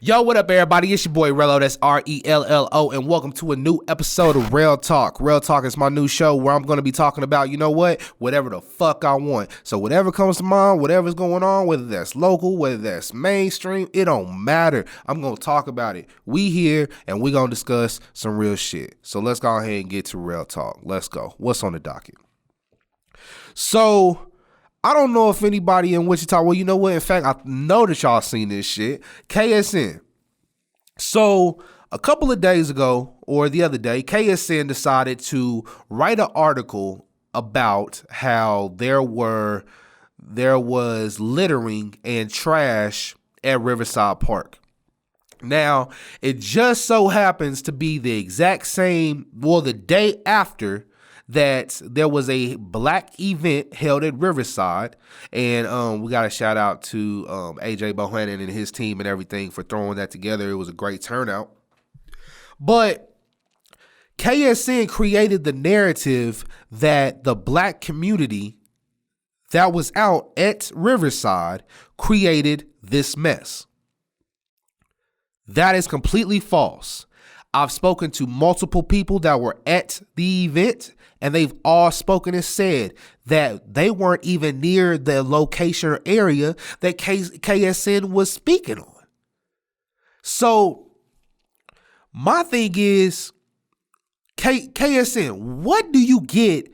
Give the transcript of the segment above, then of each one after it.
Yo, what up, everybody? It's your boy Rello. That's RELLO, and welcome to a new episode of RELL Talk. RELL Talk is my new show where I'm going to be talking about, you know what, whatever the fuck I want. So whatever comes to mind, whatever's going on, whether that's local, whether that's mainstream, it don't matter. I'm going to talk about it. We here, and we going to discuss some real shit. So let's go ahead and get to RELL Talk. Let's go. What's on the docket? So I don't know if anybody in Wichita, well, you know what? In fact, I know that y'all seen this shit. KSN. So a couple of days ago, or the other day, KSN decided to write an article about how there was littering and trash at Riverside Park. Now, it just so happens to be the exact same, well, the day after that there was a black event held at Riverside, and we got a shout out to AJ Bohannon and his team and everything for throwing that together. It was a great turnout. But KSN created the narrative that the black community that was out at Riverside created this mess. That is completely false. I've spoken to multiple people that were at the event, and they've all spoken and said that they weren't even near the location or area that KSN was speaking on. So my thing is, KSN, what do you get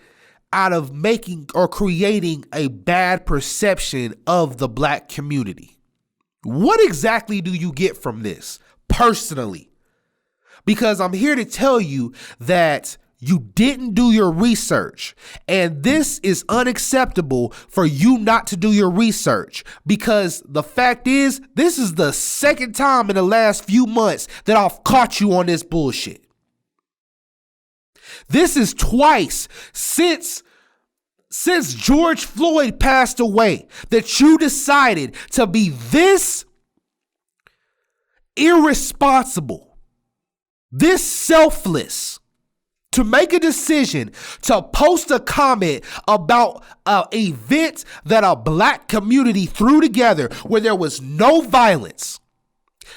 out of making or creating a bad perception of the black community? What exactly do you get from this personally? Because I'm here to tell you that you didn't do your research, and this is unacceptable for you not to do your research, because the fact is, this is the second time in the last few months that I've caught you on this bullshit. This is twice since George Floyd passed away that you decided to be this irresponsible, this selfless, to make a decision to post a comment about an event that a black community threw together where there was no violence,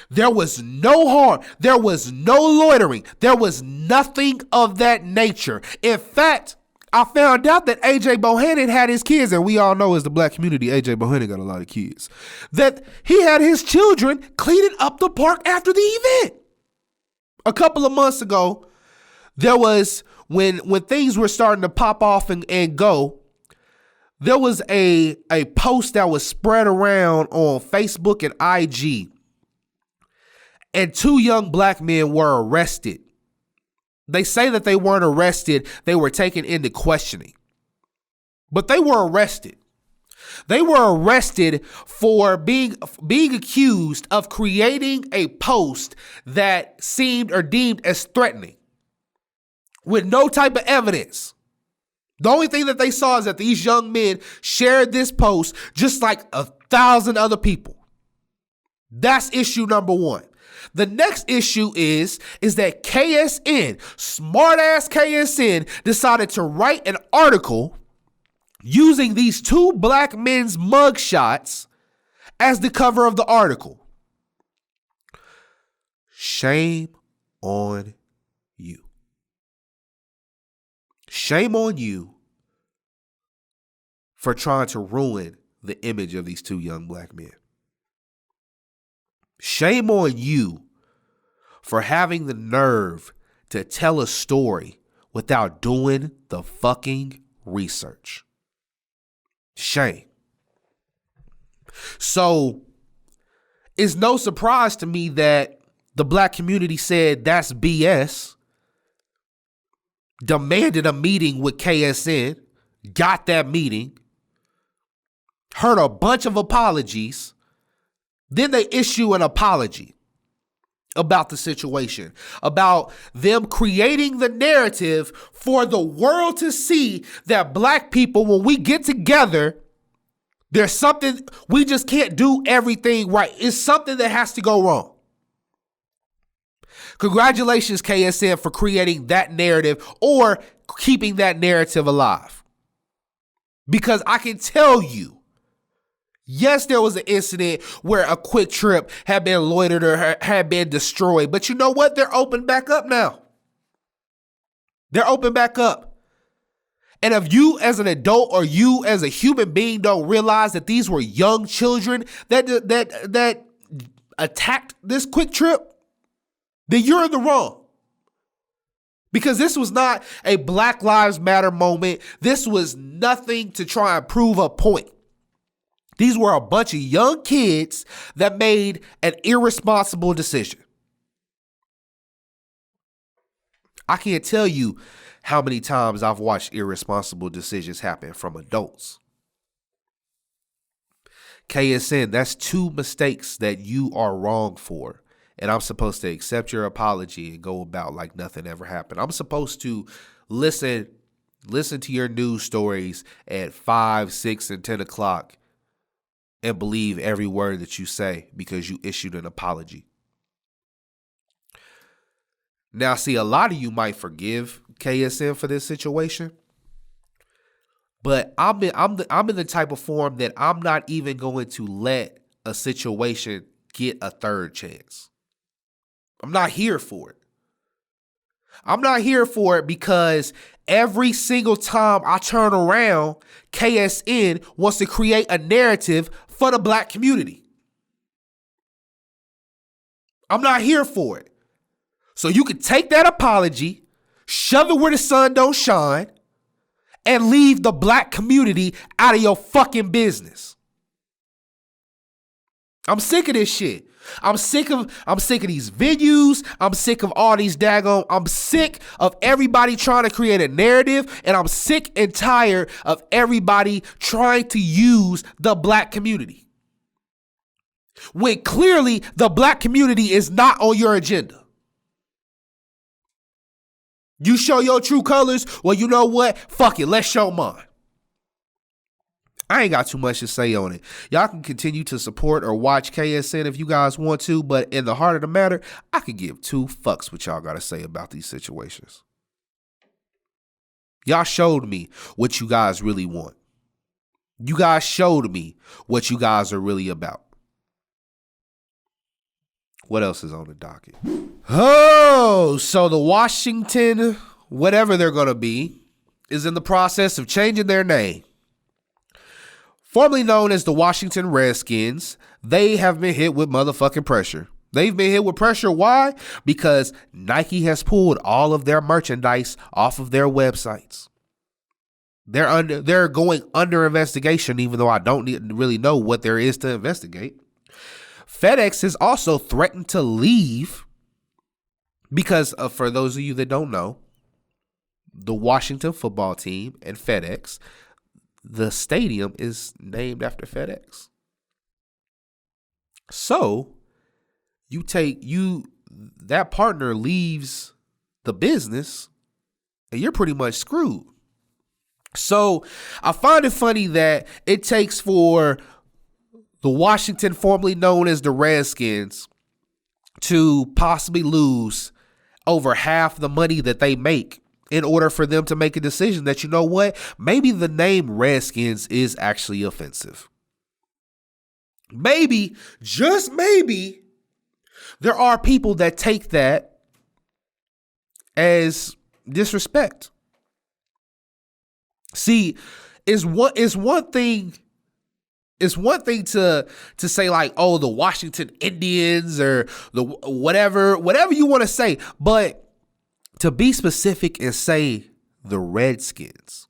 there was no harm, there was no loitering, there was nothing of that nature. In fact, I found out that AJ Bohannon had his kids, and we all know as the black community, AJ Bohannon got a lot of kids, that he had his children cleaning up the park after the event. A couple of months ago, there was, when things were starting to pop off and go, there was a post that was spread around on Facebook and IG, and two young black men were arrested. They say that they weren't arrested, they were taken into questioning. But they were arrested. They were arrested for being accused of creating a post that seemed or deemed as threatening, with no type of evidence. The only thing that they saw is that these young men shared this post just like 1,000 other people. That's issue number one. The next issue is that KSN, smart ass KSN, decided to write an article using these two black men's mugshots as the cover of the article. Shame on you. Shame on you for trying to ruin the image of these two young black men. Shame on you for having the nerve to tell a story without doing the fucking research. Shame. So it's no surprise to me that the black community said that's BS, demanded a meeting with KSN, got that meeting, heard a bunch of apologies, then they issue an apology about the situation, about them creating the narrative for the world to see that black people, when we get together, there's something, we just can't do everything right. It's something that has to go wrong. Congratulations, KSN, for creating that narrative or keeping that narrative alive. Because I can tell you, Yes, there was an incident where a Quick Trip had been loitered or had been destroyed. But you know what? They're open back up now. They're open back up. And if you as an adult or you as a human being don't realize that these were young children that attacked this Quick Trip, then you're in the wrong. Because this was not a Black Lives Matter moment. This was nothing to try and prove a point. These were a bunch of young kids that made an irresponsible decision. I can't tell you how many times I've watched irresponsible decisions happen from adults. KSN, that's 2 mistakes that you are wrong for. And I'm supposed to accept your apology and go about like nothing ever happened. I'm supposed to listen to your news stories at 5, 6, and 10 o'clock and believe every word that you say because you issued an apology. Now, see, a lot of you might forgive KSN for this situation, but I'm in the type of form that I'm not even going to let a situation get a third chance. I'm not here for it. I'm not here for it because every single time I turn around, KSN wants to create a narrative for the Black community. I'm not here for it. So you can take that apology, shove it where the sun don't shine, and leave the Black community out of your fucking business. I'm sick of this shit. I'm sick of these venues. I'm sick of all these I'm sick of everybody trying to create a narrative, and I'm sick and tired of everybody trying to use the Black community when clearly the Black community is not on your agenda. You show your true colors, well, you know what? Fuck it, let's show mine. I ain't got too much to say on it. Y'all can continue to support or watch KSN if you guys want to, but in the heart of the matter, I could give 2 fucks what y'all got to say about these situations. Y'all showed me what you guys really want. You guys showed me what you guys are really about. What else is on the docket? Oh, so the Washington, whatever they're going to be, is in the process of changing their name. Formerly known as the Washington Redskins, they have been hit with motherfucking pressure. They've been hit with pressure. Why? Because Nike has pulled all of their merchandise off of their websites. They're going under investigation, even though I don't really know what there is to investigate. FedEx has also threatened to leave because for those of you that don't know, the Washington football team and FedEx, the stadium is named after FedEx. So that partner leaves the business and you're pretty much screwed. So I find it funny that it takes for the Washington, formerly known as the Redskins, to possibly lose over half the money that they make in order for them to make a decision that, you know what, maybe the name Redskins is actually offensive. Maybe, just maybe, there are people that take that as disrespect. See, it's one thing to say like, oh, the Washington Indians or the whatever you want to say, but to be specific and say the Redskins,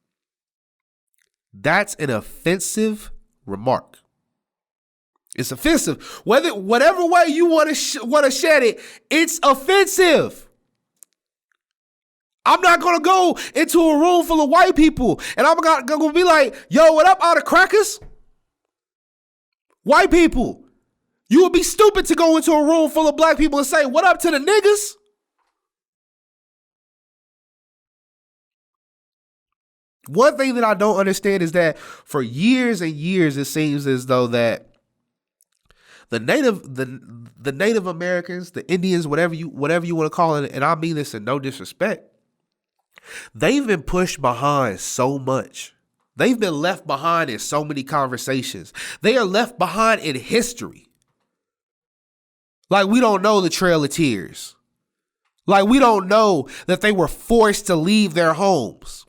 that's an offensive remark. It's offensive. Whatever way you want to shed it, it's offensive. I'm not going to go into a room full of white people and I'm going to be like, yo, what up, all the crackers? White people, you would be stupid to go into a room full of Black people and say, what up to the niggas? One thing that I don't understand is that for years and years, it seems as though that the Native Americans, the Indians, whatever you want to call it, and I mean this in no disrespect, they've been pushed behind so much They've been left behind in so many conversations. They are left behind in history. Like, we don't know the Trail of Tears. Like, we don't know that they were forced to leave their homes.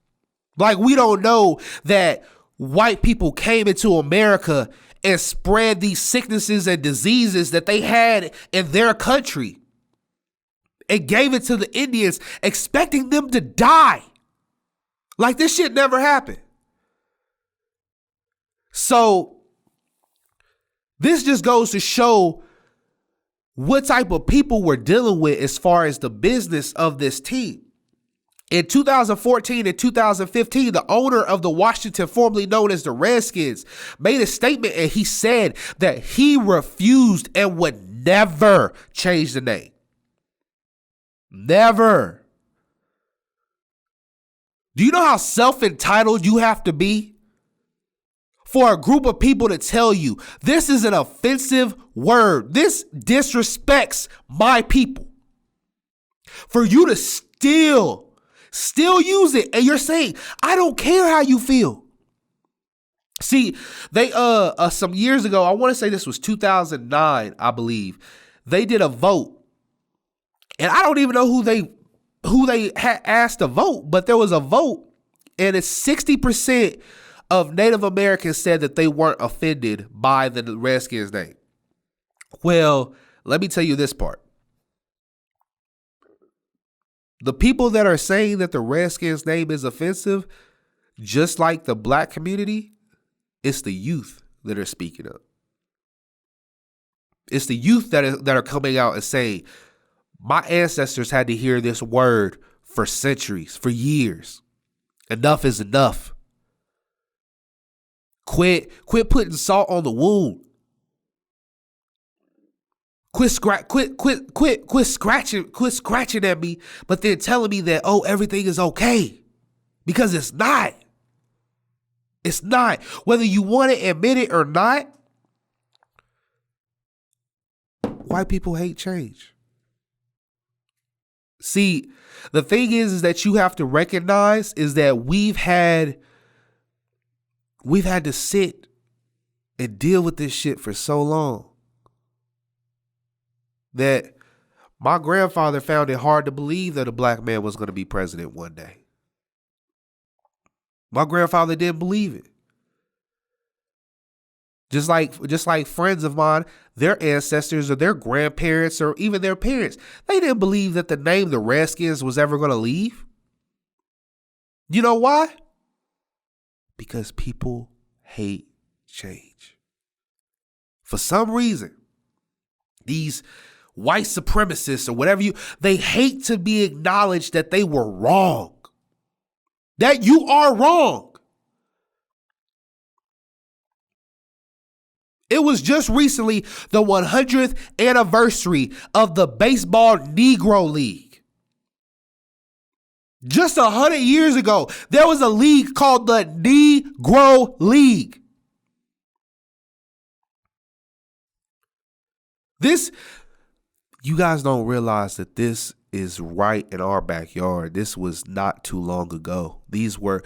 Like, we don't know that white people came into America and spread these sicknesses and diseases that they had in their country and gave it to the Indians, expecting them to die. Like, this shit never happened. So this just goes to show what type of people we're dealing with as far as the business of this team. In 2014 and 2015, the owner of the Washington, formerly known as the Redskins, made a statement, and he said that he refused and would never change the name. Never. Do you know how self-entitled you have to be for a group of people to tell you this is an offensive word? This disrespects my people. For you to still use it, and you're saying, I don't care how you feel. See, they some years ago, I want to say this was 2009, I believe, they did a vote. And I don't even know who they had asked to vote, but there was a vote, and it's 60% of Native Americans said that they weren't offended by the Redskins name. Well, let me tell you this part. The people that are saying that the Redskins name is offensive, just like the black community, it's the youth that are speaking up. It's the youth that are coming out and saying, my ancestors had to hear this word for centuries, for years. Enough is enough. Quit putting salt on the wound. Quit scratching at me, but then telling me that, oh, everything is okay. Because it's not. It's not. Whether you want to admit it or not, white people hate change. See, the thing is that you have to recognize is that we've had to sit and deal with this shit for so long that my grandfather found it hard to believe that a black man was going to be president one day. My grandfather didn't believe it. Just like friends of mine, their ancestors or their grandparents or even their parents, they didn't believe that the name the Redskins was ever going to leave. You know why? Because people hate change. For some reason, these white supremacists or whatever they hate to be acknowledged that they were wrong. That you are wrong. It was just recently the 100th anniversary of the Baseball Negro League. Just 100 years ago, there was a league called the Negro League. You guys don't realize that this is right in our backyard. This was not too long ago. These were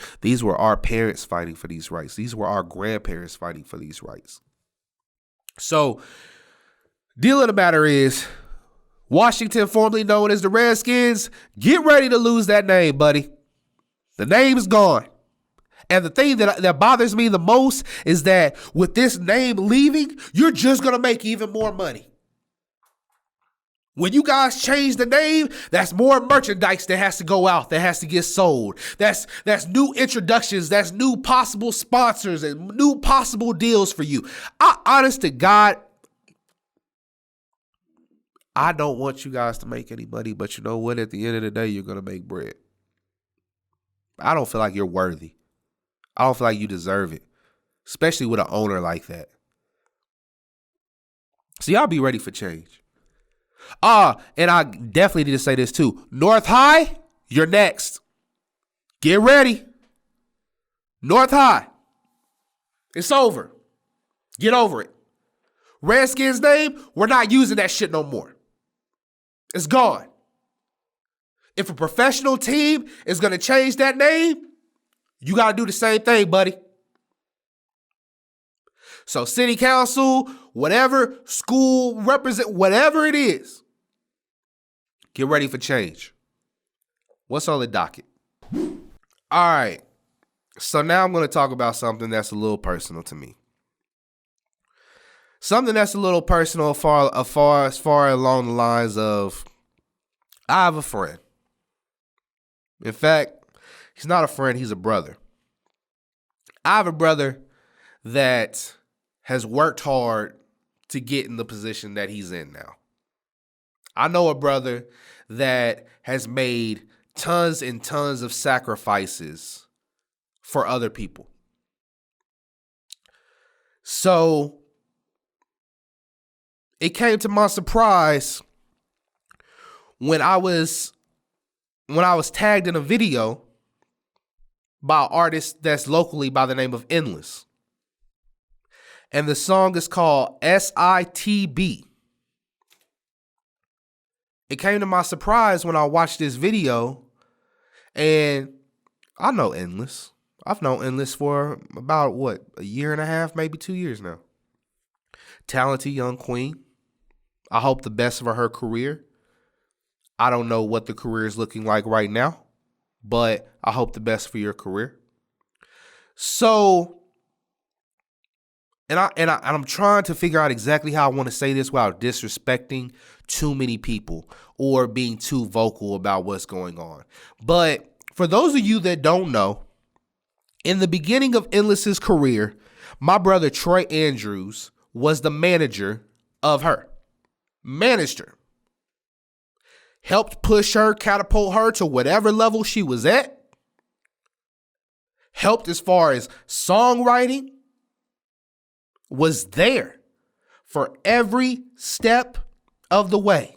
our parents fighting for these rights. These were our grandparents fighting for these rights. So, deal of the matter is, Washington, formerly known as the Redskins, get ready to lose that name, buddy. The name's gone. And the thing that bothers me the most is that with this name leaving, you're just going to make even more money. When you guys change the name, that's more merchandise that has to go out, that has to get sold. That's new introductions, that's new possible sponsors and new possible deals for you. Honest to God, I don't want you guys to make any money, but you know what? At the end of the day, you're going to make bread. I don't feel like you're worthy. I don't feel like you deserve it, especially with an owner like that. So y'all be ready for change. And I definitely need to say this too. North High, you're next. Get ready. North High. It's over. Get over it. Redskins name, we're not using that shit no more. It's gone. If a professional team is going to change that name, you got to do the same thing, buddy. So city council, whatever, school represent, whatever it is, get ready for change. What's on the docket? All right. So now I'm going to talk about something that's a little personal to me. Something that's a little personal as far along the lines of, I have a friend. In fact, he's not a friend, he's a brother. I have a brother that has worked hard to get in the position that he's in now. I know a brother that has made tons and tons of sacrifices for other people. So it came to my surprise when I was tagged in a video by an artist that's locally by the name of Endlyss. And the song is called SITB. It came to my surprise when I watched this video, and I know Endlyss. I've known Endlyss for about, a year and a half, maybe 2 years now. Talented young queen. I hope the best for her career. I don't know what the career is looking like right now, but I hope the best for your career. So, and I'm trying to figure out exactly how I want to say this without disrespecting too many people or being too vocal about what's going on. But for those of you that don't know, in the beginning of Endlyss's career, my brother Troy Andrews was the manager of her. Managed her. Helped push her, catapult her to whatever level she was at. Helped as far as songwriting. Was there for every step of the way.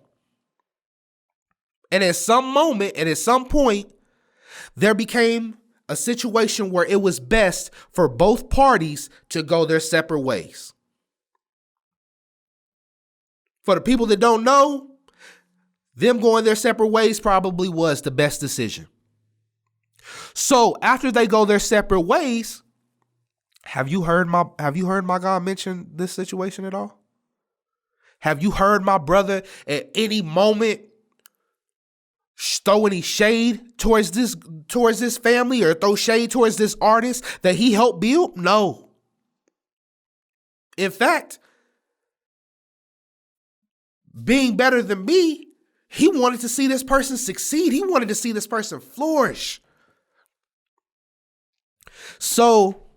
And at some moment and at some point, there became a situation where it was best for both parties to go their separate ways. For the people that don't know, them going their separate ways probably was the best decision. So after they go their separate ways, have you heard my guy mention this situation at all? Have you heard my brother at any moment throw any shade towards this family or throw shade towards this artist that he helped build? No. In fact, being better than me, he wanted to see this person succeed. He wanted to see this person flourish. So,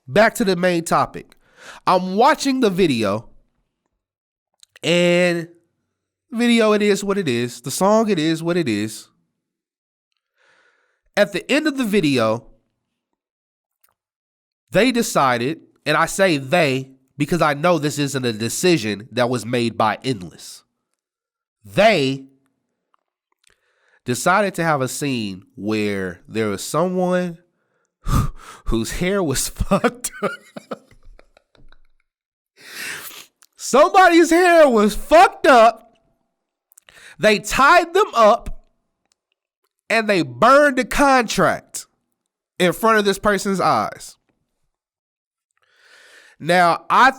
back to the main topic. I'm watching the video, and video, it is what it is. The song, it is what it is. At the end of the video, they decided, and I say they because I know this isn't a decision that was made by Endlyss. They decided to have a scene where there was someone whose hair was fucked up. Somebody's hair was fucked up. They tied them up and they burned the contract in front of this person's eyes. Now, I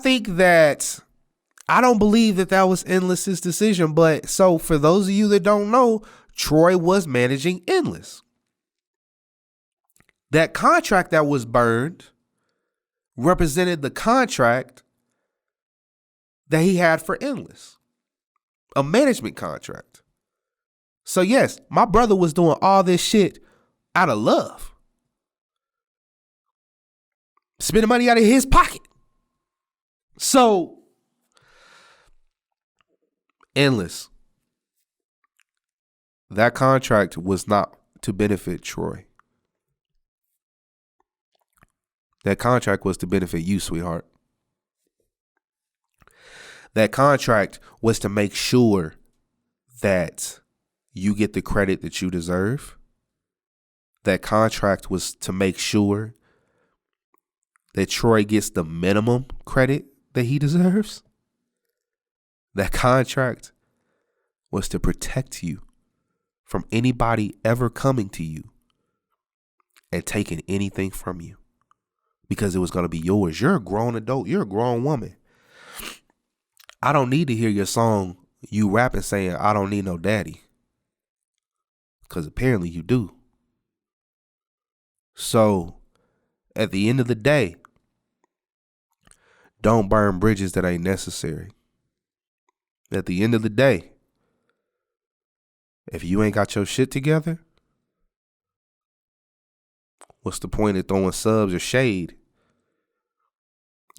don't believe that was Endlyss's decision, but so for those of you that don't know, Troy was managing Endlyss. That contract that was burned represented the contract that he had for Endlyss, a management contract. So yes, my brother was doing all this shit out of love, spending money out of his pocket. So Endlyss, that contract was not to benefit Troy. That contract was to benefit you, sweetheart. That contract was to make sure that you get the credit that you deserve. That contract was to make sure that Troy gets the minimum credit that he deserves. That contract was to protect you from anybody ever coming to you and taking anything from you. because it was going to be yours. You're a grown adult. You're a grown woman. I don't need to hear your song, you rapping saying, I don't need no daddy. Because apparently you do. So at the end of the day, don't burn bridges that ain't necessary. At the end of the day, if you ain't got your shit together, what's the point of throwing subs or shade?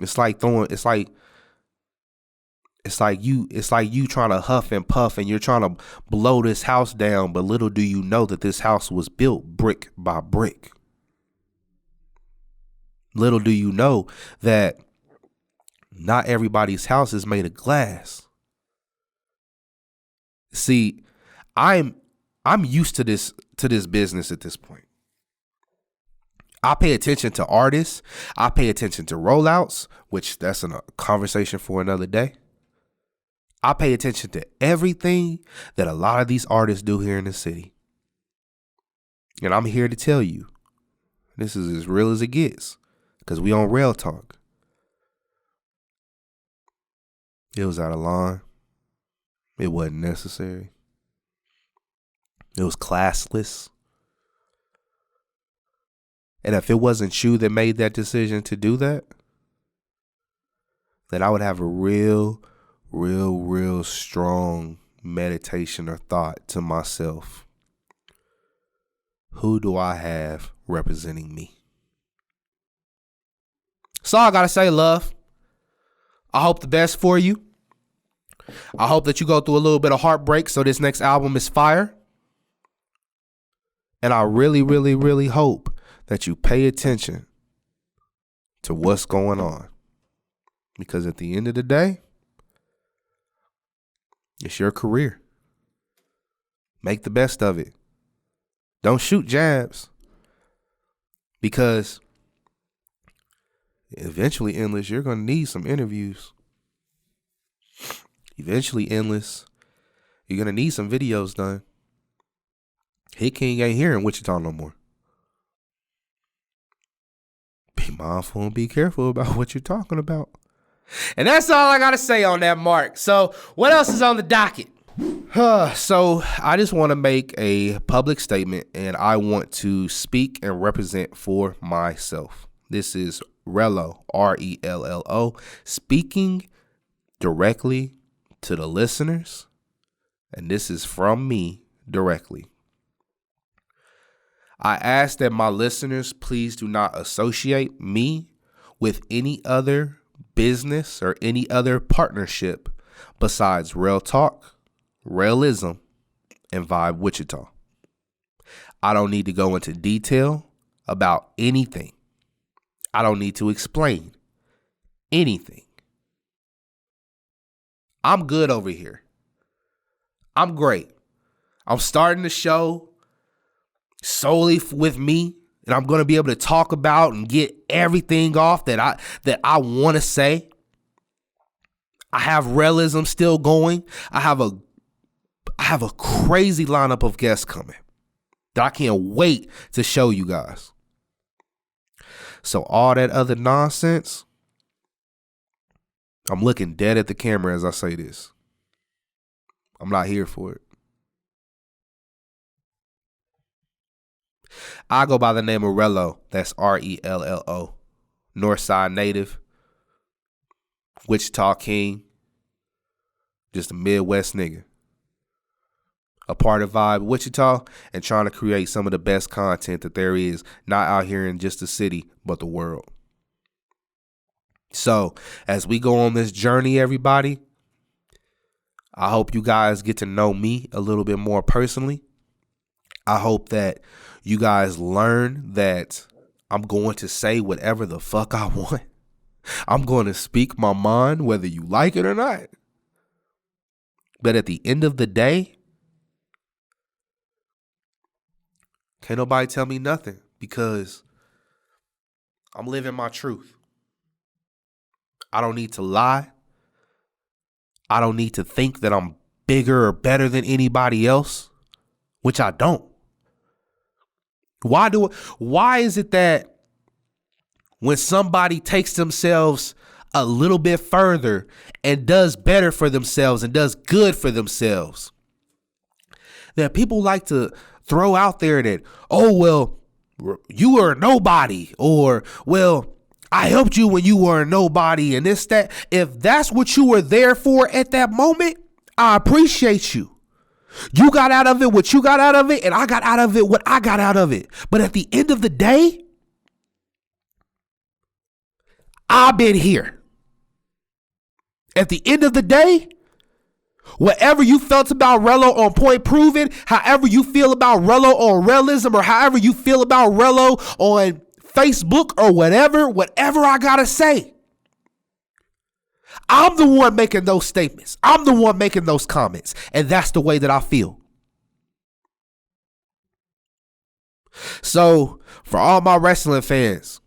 It's like you trying to huff and puff and you're trying to blow this house down, but little do you know that this house was built brick by brick. Little do you know that not everybody's house is made of glass. See, I'm used to this business at this point. I pay attention to artists. I pay attention to rollouts, which that's a conversation for another day. I pay attention to everything that a lot of these artists do here in the city. And I'm here to tell you, this is as real as it gets, because we on RELL Talk. It was out of line. It wasn't necessary. It was classless. And if it wasn't you that made that decision to do that, then I would have a real strong meditation or thought to myself. Who do I have representing me? So I gotta say, love, I hope the best for you. I hope that you go through a little bit of heartbreak so this next album is fire. And I really hope that you pay attention to what's going on. Because at the end of the day, it's your career. Make the best of it. Don't shoot jabs. Because eventually, Endlyss, you're going to need some interviews. Eventually, Endlyss, you're going to need some videos done. Hit King ain't here in Wichita no more. Be mindful and be careful about what you're talking about. And that's all I got to say on that, Mark. So what else is on the docket? So I just want to make a public statement, and I want to speak and represent for myself. This is Rello, RELLO, speaking directly to the listeners, and this is from me directly. I ask that my listeners please do not associate me with any other business or any other partnership besides RELL Talk, Rellism, and Vibe Wichita. I don't need to go into detail about anything. I don't need to explain anything. I'm good over here. I'm great. I'm starting the show solely with me, and I'm going to be able to talk about and get everything off that I want to say. I have Rellism still going. I have a crazy lineup of guests coming that I can't wait to show you guys. So all that other nonsense, I'm looking dead at the camera as I say this. I'm not here for it. I go by the name of Rello. That's RELLO. Northside native. Wichita King. Just a Midwest nigga. A part of Vibe Wichita and trying to create some of the best content that there is, not out here in just the city, but the world. So, as we go on this journey, everybody, I hope you guys get to know me a little bit more personally. I hope that you guys learn that I'm going to say whatever the fuck I want. I'm going to speak my mind, whether you like it or not. But at the end of the day, can't nobody tell me nothing because I'm living my truth. I don't need to lie. I don't need to think that I'm bigger or better than anybody else, which I don't. Why is it that when somebody takes themselves a little bit further and does better for themselves and does good for themselves. That people like to throw out there that, oh, well, you were a nobody, or, well, I helped you when you were a nobody, and this, that. If that's what you were there for at that moment, I appreciate you. You got out of it what you got out of it, and I got out of it what I got out of it. But at the end of the day, I've been here. At the end of the day, whatever you felt about Rello on Point Proven, however you feel about Rello on Rellism, or however you feel about Rello on Facebook or whatever I gotta say, I'm the one making those statements. I'm the one making those comments. And that's the way that I feel. So for all my wrestling fans,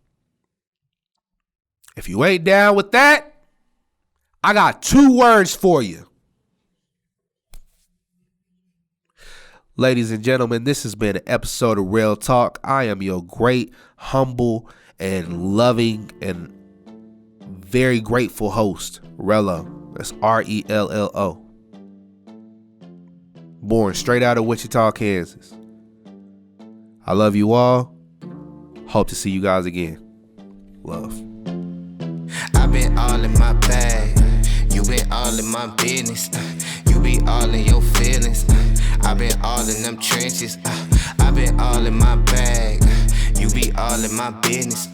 if you ain't down with that, I got 2 words for you. Ladies and gentlemen, this has been an episode of RELL Talk. I am your great, humble, and loving, and very grateful host, Rello. That's Rello. Born straight out of Wichita, Kansas. I love you all. Hope to see you guys again. Love. I've been all in my bag. You been all in my business. You be all in your feelings. I've been all in them trenches. I've been all in my bag. You be all in my business.